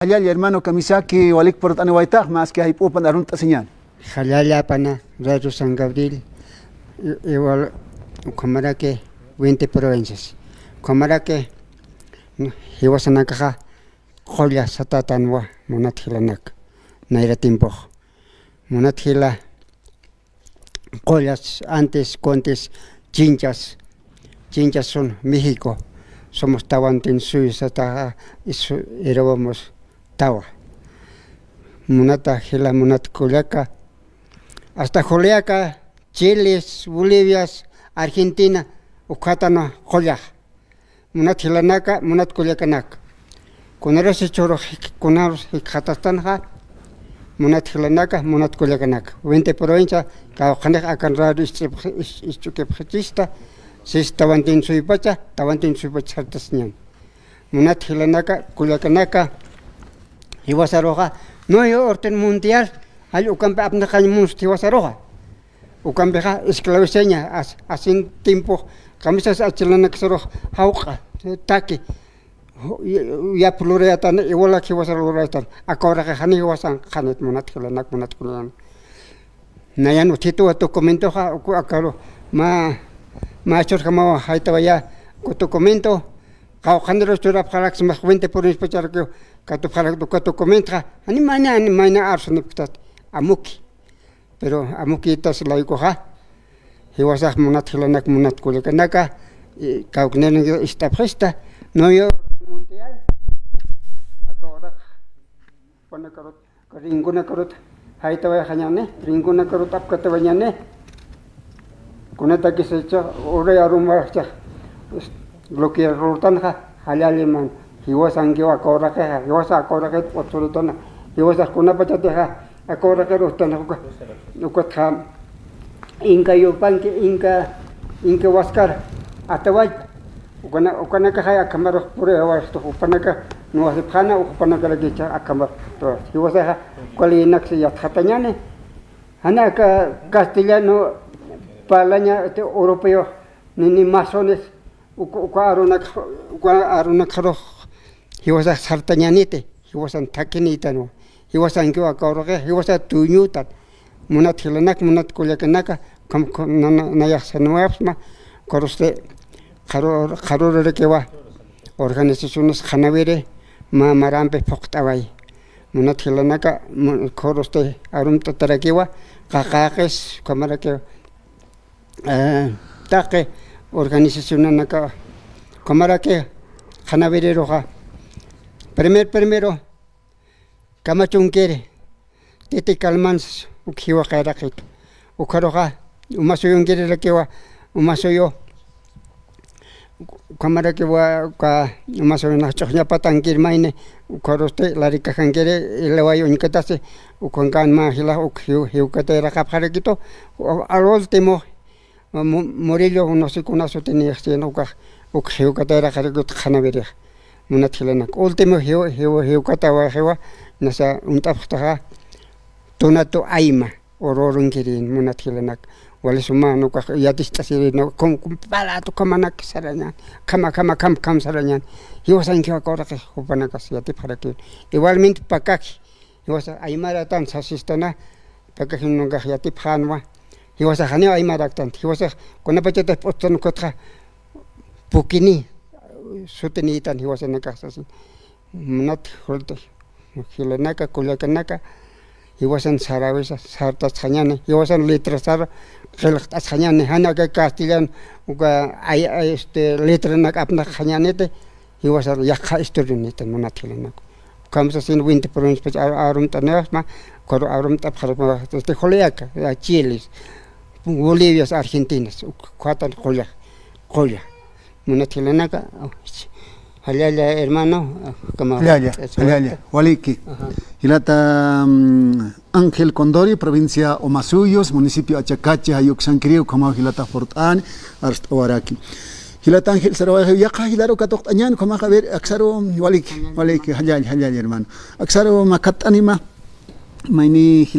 Halal hermano Kamisaki walik por Tanewaitag más que hay pupan arunta señal. Halal pana Radio San Gabriel igual como que 20 provincias. Como que hiwasanakaja joya satatanwa monathilanak naira timpo. Monathila joyas antes contes chinchas son México. Somos Tawantin Suiza éramos Tawa. Munata Gila Munat Culiaca. Hasta Juliaca, Chile, Bolivia, Argentina, Ucatana, Joya. Munat Hilanaka, Munat Culiacanak. Cunaros y Choro, Cunaros y Catastanja, Munat Hilanaka, Munat Culiacanak. 20 provincias, Cajanek Acanrado Istuquepista, Sis Tawantin Suipacha, Tawantin Suipacha Tasnian. Munat Hilanaka, Culiacanaka. Y Wasaroja, no hay orden mundial, hay Ucampe Abnacamus, Tiwasaroja. Ucampeja, esclaviseña, así tiempo, camisas a Chilanaxoro, Hauca, Taki, ya Plureatan, igual que Wasaroratan, Acora Hani Wasan, Hanet Monat Hilanak Monat Kulan. Nayan Uchito, documento, Acaro, Machos Kamau, Haitavaya, documento. Kaukandero sura phalak mas 20 por inspechar que katu phalak do katu comenta ani mana arson pitat amuki pero amuki tas laiko ha hiwasah munat hilanak munat kulikanaka kauknen esta presta no yo mundial akora pona karot ringuna karot haitawa khanyane ringuna karot apkata banyane kunata kisecha ore aruma cha lo que rotan halaliman hiwasan que akora que hiwasa akora que otsolutona hiwasa kuna pachate akora que rostana ko tham inka yopan que inka waskar atawai ukana ka haya kamar pure wasto upanaka no hace phana upanaka lagicha akamar to hiwasa kwali naksi ya khatanyane hanaka castellano palaña europeo ni masones Aruna Karo, he was a Sartanyanite, he was an Takinitano, he was an Kawaka, he was a two Newton, Munat Hilanak, Munat Kuliakanaka, Nayasanwapsma, Koroste, Karorekewa, organizations Hanavere, Marampe Poktawai, Munat Hilanaka, Koroste, Arum Tatarakewa, Kakakes, Kamarake, Take. Organización naka kamara que hanavere roja primero kamachungere tete calmans ukhiwa kairakit ukharoja umasuyungere rakewa umasoyo kamara que wa ka umasoyo na chanya patangir maine ukharoste larika khangere lewayo inkatase ukongan ma hila ukhiu hiukate rakapharekito alol temo Morillo no sé con eso tenía este no que catera cargo hanavere munathilanak último hiu catawa hewa nasa untaftaha tonato aima ororungirin munathilanak wala suma no ka yatista sire no con palato kamanak sarañan kam sarañan hiu san que akora que opanakas yati para que igualmente pakaki hiu sa aimara tan sasistana pakaki no ga yati phanwa he was a haneo aimaraktant. He was a Konapachata Poston Kotra Pukini Sutenitan, he was in a casas. Not Holte Hilanaka, Kulakanaka. He was in Saravisa, Sartas Hanyane. He was in Litrasar, Heltas Hanyane, Hanaka Castellan, Uga I Litranak Apna Hanyanete. He was a Yaka student in Monatilanak. Comes us in winter province, but Arum Tanerma, Cor Arum Tapharma, the Holeaca, Chiles. Bolivia, Argentina, Cuatan Joya, Munatilanaka, Halala hermano, Halala, Waliki, Hilata Ángel Condori, provincia Omasuyos, municipio Achacache, Ayuxanquiriu, como Hilata Fortán, Arstoaraki. Hilata Ángel Sarabaja, Yaka Hilaro Katok Añan, como a ver, Axaro, Waliki, Halala hermano, Axaro Macatanima, Maini.